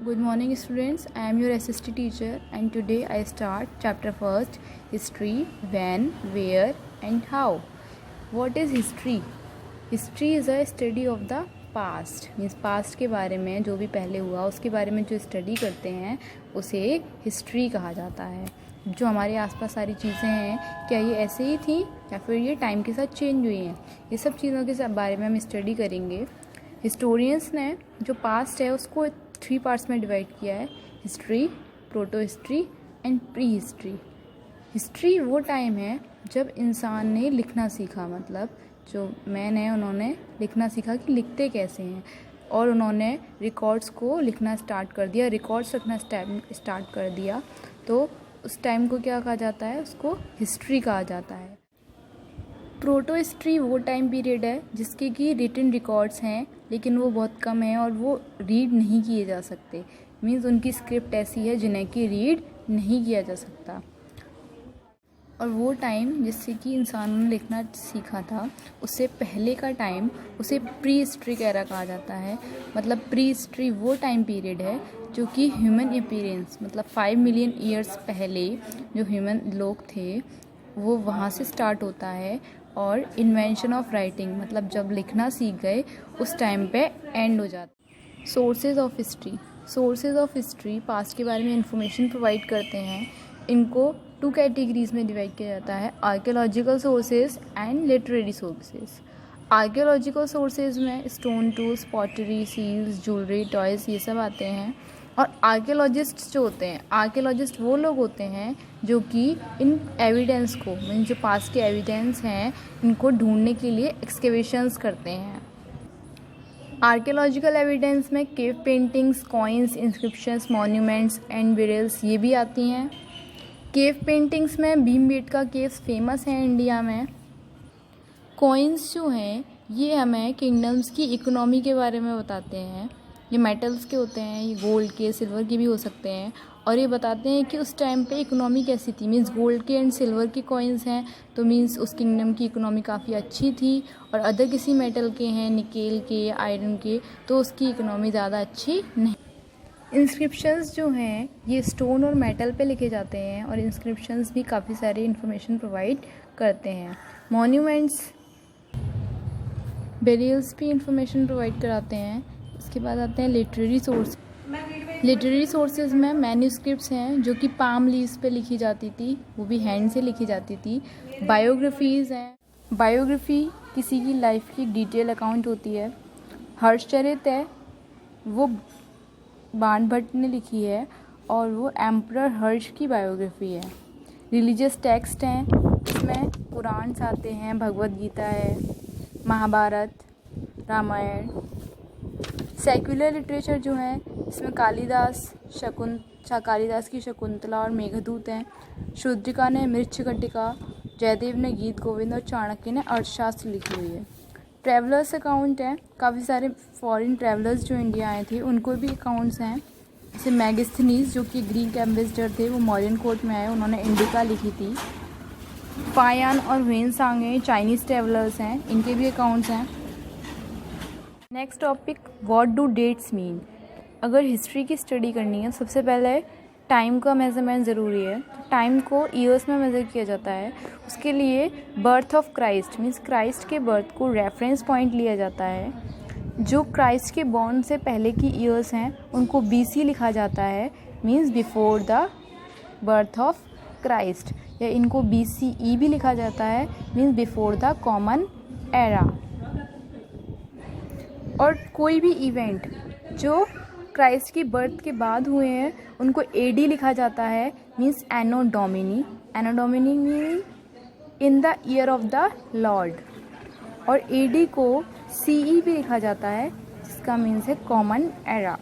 Good morning students, I am your SST teacher and today I start chapter first, history, when, where and how. What is history? History is a study of the past, means past के बारे में जो भी पहले हुआ उसके बारे में जो स्टडी करते हैं उसे हिस्ट्री कहा जाता है। जो हमारे आसपास सारी चीज़ें हैं क्या ये ऐसे ही थी या फिर ये टाइम के साथ चेंज हुई हैं, ये सब चीज़ों के बारे में हम स्टडी करेंगे। हिस्टोरियंस ने जो पास्ट है उसको 3 पार्ट्स में डिवाइड किया है, history, proto history and pre history. History वो टाइम है जब इंसान ने लिखना सीखा, मतलब जो मैन है उन्होंने लिखना सीखा कि लिखते कैसे हैं और उन्होंने रिकॉर्ड्स को लिखना स्टार्ट कर दिया, रिकॉर्ड्स रखना स्टार्ट कर दिया, तो उस टाइम को क्या कहा जाता है, उसको हिस्ट्री कहा जाता है। प्रोटो हिस्ट्री वो टाइम पीरियड है जिसके कि रिटन रिकॉर्ड्स हैं लेकिन वो बहुत कम है और वो रीड नहीं किए जा सकते, मीन्स उनकी स्क्रिप्ट ऐसी है जिन्हें कि रीड नहीं किया जा सकता। और वो टाइम जिससे कि इंसानों ने लिखना सीखा था उससे पहले का टाइम उसे प्री हिस्ट्रिक एरा कहा जाता है। मतलब प्री हिस्ट्री वो टाइम पीरियड है जो कि ह्यूमन अपीयरेंस, मतलब 5 मिलियन ईयर्स पहले जो ह्यूमन लोग थे वो वहाँ से स्टार्ट होता है और इन्वेंशन ऑफ राइटिंग, मतलब जब लिखना सीख गए उस टाइम पे एंड हो जाता। Sources of history, sources of history past के बारे में इंफॉर्मेशन प्रोवाइड करते हैं। इनको 2 कैटेगरीज में डिवाइड किया जाता है, archaeological sources and literary sources. Archaeological sources में stone tools, pottery, seals, jewellery, toys ये सब आते हैं। और आर्कियोलॉजिस्ट जो होते हैं, आर्कियोलॉजिस्ट वो लोग होते हैं जो कि इन एविडेंस को, मीन जो पास्ट के एविडेंस हैं इनको ढूंढने के लिए एक्सकेवेशंस करते हैं। आर्कियोलॉजिकल एविडेंस में cave paintings, coins, inscriptions, monuments and burials ये भी आती हैं। केव पेंटिंग्स में भीमबेटका केव्स फेमस हैं इंडिया में। कॉइन्स जो हैं ये हमें किंगडम्स की इकोनॉमी के बारे में बताते हैं। ये मेटल्स के होते हैं, ये गोल्ड के, सिल्वर के भी हो सकते हैं, और ये बताते हैं कि उस टाइम पे इकोनॉमी कैसी थी। मीन्स गोल्ड के एंड सिल्वर के कॉइन्स हैं तो मीन्स उस किंगडम की इकोनॉमी काफ़ी अच्छी थी, और अदर किसी मेटल के हैं, निकेल के, आयरन के, तो उसकी इकोनॉमी ज़्यादा अच्छी नहीं। इंस्क्रिप्शंस जो हैं ये स्टोन और मेटल पे लिखे जाते हैं और इंस्क्रिप्शंस भी काफ़ी सारी इन्फॉर्मेशन प्रोवाइड करते हैं। मॉन्यूमेंट्स, बेरियल्स भी इंफॉर्मेशन प्रोवाइड कराते हैं। उसके बाद आते हैं लिटरेरी सोर्स। लिटरेरी सोर्सेज में मैन्यूस्क्रिप्ट्स हैं जो कि पाम लीव्स पे लिखी जाती थी, वो भी हैंड से लिखी जाती थी। बायोग्राफीज़ हैं, बायोग्राफी किसी की लाइफ की डिटेल अकाउंट होती है। हर्षचरित है वो बाणभट्ट ने लिखी है और वो एम्परर हर्ष की बायोग्राफी है। रिलीजियस टेक्स्ट हैं, इसमें पुराण आते हैं, भगवद गीता है, महाभारत, रामायण। सेक्युलर लिटरेचर जो है इसमें कालिदास की शकुंतला और मेघदूत हैं। शूद्रिका ने मृच्छकटिका, जयदेव ने गीत गोविंद और चाणक्य ने अर्थशास्त्र लिखी हुई है। ट्रैवलर्स अकाउंट हैं, काफ़ी सारे फॉरेन ट्रैवलर्स जो इंडिया आए थे उनको भी अकाउंट्स हैं। जैसे मैगिस्थनीज जो कि ग्रीक एम्बेसडर थे, वो मॉरियन कोर्ट में आए, उन्होंने इंडिका लिखी थी। फायान और वेनसांग चाइनीज़ ट्रैवलर्स हैं, इनके भी अकाउंट्स हैं। Next topic, what do dates mean. अगर हिस्ट्री की स्टडी करनी है सबसे पहले टाइम का मेज़रमेंट ज़रूरी है। तो टाइम को ईयर्स में मेज़र किया जाता है। उसके लिए birth of Christ, means Christ के बर्थ को रेफरेंस पॉइंट लिया जाता है। जो क्राइस्ट के बॉर्न से पहले की ईयर्स हैं उनको BC लिखा जाता है, means before the birth of Christ, या इनको BCE भी लिखा जाता है, means before the common era. और कोई भी इवेंट जो क्राइस्ट की बर्थ के बाद हुए हैं उनको AD लिखा जाता है, means anno domini. Anno domini mean in the year of the Lord. और AD को CE भी लिखा जाता है जिसका मीन्स है कॉमन एरा।